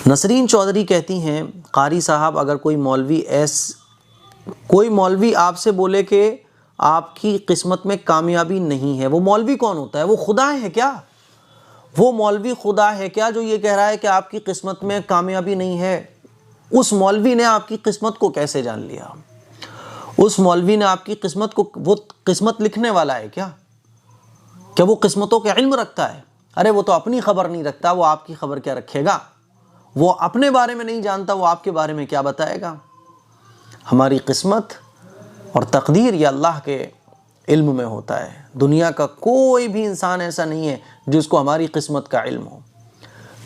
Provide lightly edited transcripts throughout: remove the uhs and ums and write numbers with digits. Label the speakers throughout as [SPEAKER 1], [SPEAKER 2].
[SPEAKER 1] نسرین چودھری کہتی ہیں قاری صاحب اگر کوئی مولوی آپ سے بولے کہ آپ کی قسمت میں کامیابی نہیں ہے، وہ مولوی کون ہوتا ہے؟ وہ خدا ہے کیا؟ وہ مولوی خدا ہے کیا جو یہ کہہ رہا ہے کہ آپ کی قسمت میں کامیابی نہیں ہے؟ اس مولوی نے آپ کی قسمت کو کیسے جان لیا؟ اس مولوی نے آپ کی قسمت کو، وہ قسمت لکھنے والا ہے کیا وہ قسمتوں کے علم رکھتا ہے؟ ارے وہ تو اپنی خبر نہیں رکھتا، وہ آپ کی خبر کیا رکھے گا؟ وہ اپنے بارے میں نہیں جانتا، وہ آپ کے بارے میں کیا بتائے گا؟ ہماری قسمت اور تقدیر یہ اللہ کے علم میں ہوتا ہے۔ دنیا کا کوئی بھی انسان ایسا نہیں ہے جس کو ہماری قسمت کا علم ہو۔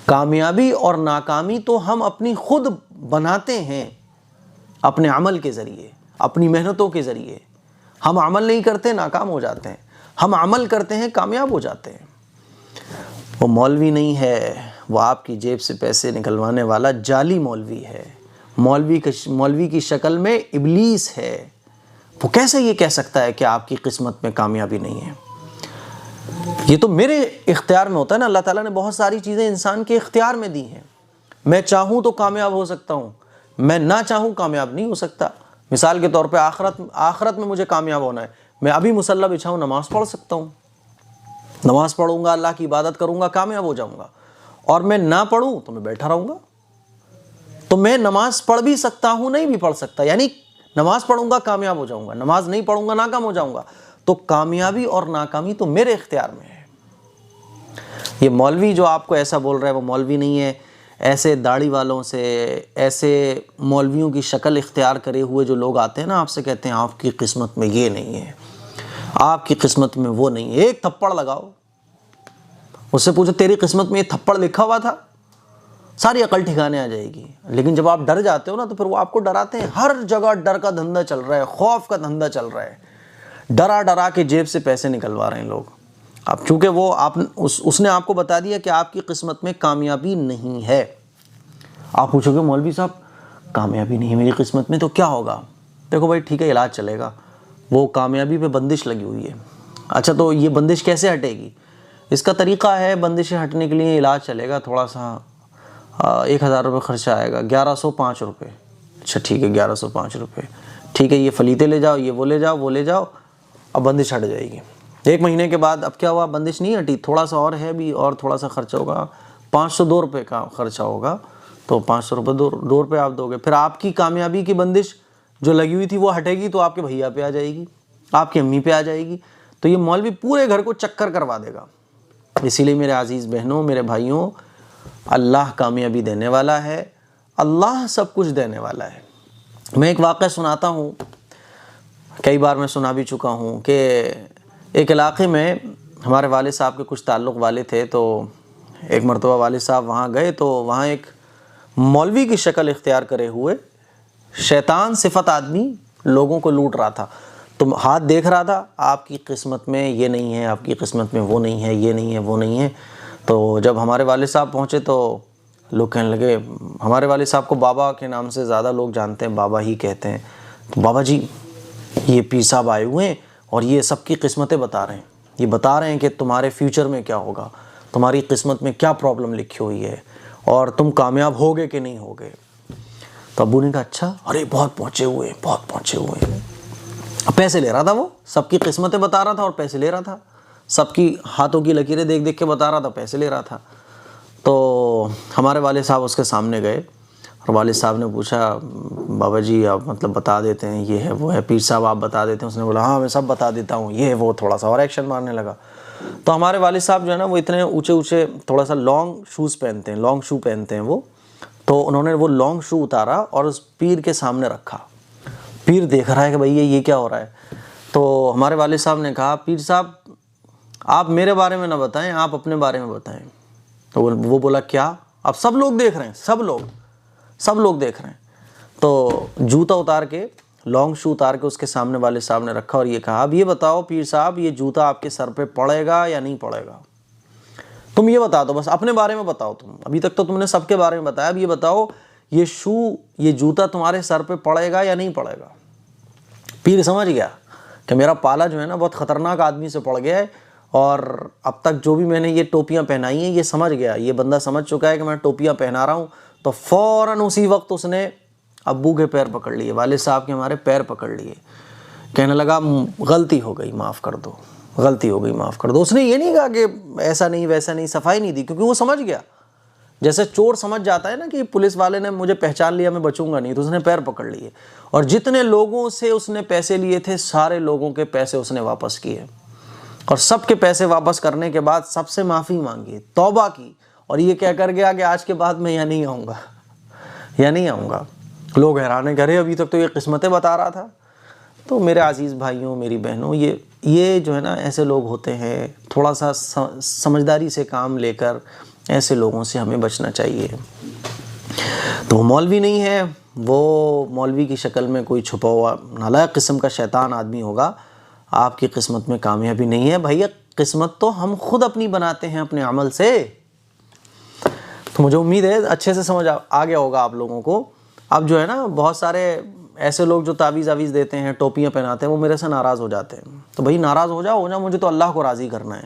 [SPEAKER 1] کامیابی اور ناکامی تو ہم اپنی خود بناتے ہیں، اپنے عمل کے ذریعے، اپنی محنتوں کے ذریعے۔ ہم عمل نہیں کرتے ناکام ہو جاتے ہیں، ہم عمل کرتے ہیں کامیاب ہو جاتے ہیں۔ وہ مولوی نہیں ہے، وہ آپ کی جیب سے پیسے نکلوانے والا جعلی مولوی ہے۔ مولوی کی شکل میں ابلیس ہے۔ وہ کیسے یہ کہہ سکتا ہے کہ آپ کی قسمت میں کامیابی نہیں ہے؟ یہ تو میرے اختیار میں ہوتا ہے نا۔ اللہ تعالیٰ نے بہت ساری چیزیں انسان کے اختیار میں دی ہیں۔ میں چاہوں تو کامیاب ہو سکتا ہوں، میں نہ چاہوں کامیاب نہیں ہو سکتا۔ مثال کے طور پہ آخرت میں مجھے کامیاب ہونا ہے، میں ابھی مصلی بچھاؤں، نماز پڑھ سکتا ہوں، نماز پڑھوں گا، اللہ کی عبادت کروں گا، کامیاب ہو جاؤں گا۔ اور میں نہ پڑھوں تو میں بیٹھا رہوں گا۔ تو میں نماز پڑھ بھی سکتا ہوں، نہیں بھی پڑھ سکتا، یعنی نماز پڑھوں گا کامیاب ہو جاؤں گا، نماز نہیں پڑھوں گا ناکام ہو جاؤں گا۔ تو کامیابی اور ناکامی تو میرے اختیار میں ہے۔ یہ مولوی جو آپ کو ایسا بول رہا ہے وہ مولوی نہیں ہے۔ ایسے داڑھی والوں سے، ایسے مولویوں کی شکل اختیار کرے ہوئے جو لوگ آتے ہیں نا، آپ سے کہتے ہیں آپ کی قسمت میں یہ نہیں ہے، آپ کی قسمت میں وہ نہیں ہے، ایک تھپڑ لگاؤ، اس سے پوچھو تیری قسمت میں یہ تھپڑ لکھا ہوا تھا، ساری عقل ٹھکانے آ جائے گی۔ لیکن جب آپ ڈر جاتے ہو نا تو پھر وہ آپ کو ڈراتے ہیں۔ ہر جگہ ڈر کا دھندا چل رہا ہے، خوف کا دھندا چل رہا ہے، ڈرا ڈرا کے جیب سے پیسے نکلوا رہے ہیں لوگ۔ اب چونکہ وہ اس نے آپ کو بتا دیا کہ آپ کی قسمت میں کامیابی نہیں ہے۔ آپ پوچھو گے مولوی صاحب کامیابی نہیں ہے میری قسمت میں تو کیا ہوگا؟ دیکھو بھائی ٹھیک ہے، علاج چلے گا، وہ کامیابی پہ بندش لگی ہوئی ہے۔ اچھا تو یہ بندش کیسے ہٹے گی؟ اس کا طریقہ ہے، بندشیں ہٹنے کے لیے علاج چلے گا، تھوڑا سا 1000 روپے خرچہ آئے گا، 1105 روپے۔ اچھا ٹھیک ہے 1105 روپے، ٹھیک ہے یہ فلیتے لے جاؤ، یہ وہ لے جاؤ، اب بندش ہٹ جائے گی۔ 1 مہینے کے بعد اب کیا ہوا؟ بندش نہیں ہٹی، تھوڑا سا اور ہے بھی، اور تھوڑا سا خرچہ ہوگا، 502 روپے کا خرچہ ہوگا، تو 500 روپے 2 روپے آپ دو گے۔ پھر آپ کی کامیابی کی بندش جو لگی ہوئی تھی وہ ہٹے گی تو آپ کے بھیا پہ آ جائے گی، آپ کی امی پہ آ جائے گی، تو یہ مولوی پورے گھر کو چکر کروا دے گا۔ اسی لیے میرے عزیز بہنوں، میرے بھائیوں، اللہ کامیابی دینے والا ہے، اللہ سب کچھ دینے والا ہے۔ میں ایک واقعہ سناتا ہوں، کئی بار میں سنا بھی چکا ہوں، کہ ایک علاقے میں ہمارے والد صاحب کے کچھ تعلق والے تھے، تو ایک مرتبہ والد صاحب وہاں گئے تو وہاں ایک مولوی کی شکل اختیار کرے ہوئے شیطان صفت آدمی لوگوں کو لوٹ رہا تھا۔ تو ہاتھ دیکھ رہا تھا، آپ کی قسمت میں یہ نہیں ہے، آپ کی قسمت میں وہ نہیں ہے، یہ نہیں ہے، وہ نہیں ہے۔ تو جب ہمارے والد صاحب پہنچے تو لوگ کہنے لگے، ہمارے والد صاحب کو بابا کے نام سے زیادہ لوگ جانتے ہیں، بابا ہی کہتے ہیں، تو بابا جی یہ پیر صاحب آئے ہوئے ہیں اور یہ سب کی قسمتیں بتا رہے ہیں، یہ بتا رہے ہیں کہ تمہارے فیوچر میں کیا ہوگا، تمہاری قسمت میں کیا پرابلم لکھی ہوئی ہے، اور تم کامیاب ہوگے کہ نہیں ہوگے۔ تو ابو نے کہا اچھا، ارے بہت پہنچے ہوئے ہیں۔ پیسے لے رہا تھا، وہ سب کی قسمتیں بتا رہا تھا اور پیسے لے رہا تھا، سب کی ہاتھوں کی لکیریں دیکھ دیکھ کے بتا رہا تھا، پیسے لے رہا تھا۔ تو ہمارے والد صاحب اس کے سامنے گئے اور والد صاحب نے پوچھا بابا جی آپ مطلب بتا دیتے ہیں یہ ہے وہ ہے، پیر صاحب آپ بتا دیتے ہیں؟ اس نے بولا ہاں میں سب بتا دیتا ہوں، یہ ہے وہ، تھوڑا سا اور ایکشن مارنے لگا۔ تو ہمارے والد صاحب جو ہے نا وہ اتنے اونچے تھوڑا سا لانگ شوز پہنتے ہیں، لانگ شو پہنتے ہیں وہ، تو انہوں نے وہ لانگ شو اتارا اور اس پیر کے سامنے رکھا۔ پیر دیکھ رہا ہے کہ بھئی یہ کیا ہو رہا ہے۔ تو ہمارے والد صاحب نے کہا پیر صاحب آپ میرے بارے میں نہ بتائیں، آپ اپنے بارے میں بتائیں۔ تو وہ بولا کیا؟ اب سب لوگ دیکھ رہے ہیں، سب لوگ دیکھ رہے ہیں۔ تو جوتا اتار کے، لانگ شو اتار کے اس کے سامنے والد صاحب نے رکھا اور یہ کہا اب یہ بتاؤ پیر صاحب یہ جوتا آپ کے سر پہ پڑے گا یا نہیں پڑے گا؟ تم یہ بتا دو، بس اپنے بارے میں بتاؤ، تم ابھی تک تو تم نے سب کے بارے میں بتایا، اب یہ بتاؤ یہ جوتا تمہارے سر پہ پڑے گا یا نہیں پڑے گا؟ پیر سمجھ گیا کہ میرا پالا جو ہے نا بہت خطرناک آدمی سے پڑ گیا ہے، اور اب تک جو بھی میں نے یہ ٹوپیاں پہنائی ہیں یہ سمجھ گیا، یہ بندہ سمجھ چکا ہے کہ میں ٹوپیاں پہنا رہا ہوں تو فوراً اسی وقت اس نے ابو کے پیر پکڑ لیے، والد صاحب کے ہمارے پیر پکڑ لیے، کہنے لگا غلطی ہو گئی معاف کر دو، غلطی ہو گئی معاف کر دو۔ اس نے یہ نہیں کہا کہ ایسا نہیں ویسا نہیں، صفائی نہیں دی، کیونکہ وہ سمجھ گیا، جیسے چور سمجھ جاتا ہے نا کہ پولیس والے نے مجھے پہچان لیا، میں بچوں گا نہیں، تو اس نے پیر پکڑ لیے، اور جتنے لوگوں سے اس نے پیسے لیے تھے سارے لوگوں کے پیسے اس نے واپس کیے، اور سب کے پیسے واپس کرنے کے بعد سب سے معافی مانگی، توبہ کی، اور یہ کہہ کر گیا کہ آج کے بعد میں یہاں نہیں آؤں گا، یہاں نہیں آؤں گا۔ لوگ حیران ہیں، ابھی تک تو یہ قسمتیں بتا رہا تھا۔ تو میرے عزیز بھائیوں، میری بہنوں، یہ جو ہے نا ایسے لوگ ہوتے ہیں، تھوڑا سا سمجھداری سے کام لے کر ایسے لوگوں سے ہمیں بچنا چاہیے۔ تو وہ مولوی نہیں ہے، وہ مولوی کی شکل میں کوئی چھپا ہوا نالائق قسم کا شیطان آدمی ہوگا، آپ کی قسمت میں کامیابی نہیں ہے۔ بھیا قسمت تو ہم خود اپنی بناتے ہیں اپنے عمل سے۔ تو مجھے امید ہے اچھے سے سمجھ آ گیا ہوگا آپ لوگوں کو۔ اب جو ہے نا بہت سارے ایسے لوگ جو تعویذ دیتے ہیں، ٹوپیاں پہناتے ہیں، وہ میرے سے ناراض ہو جاتے ہیں۔ تو بھائی ناراض ہو جاؤ، مجھے تو اللہ کو راضی کرنا ہے۔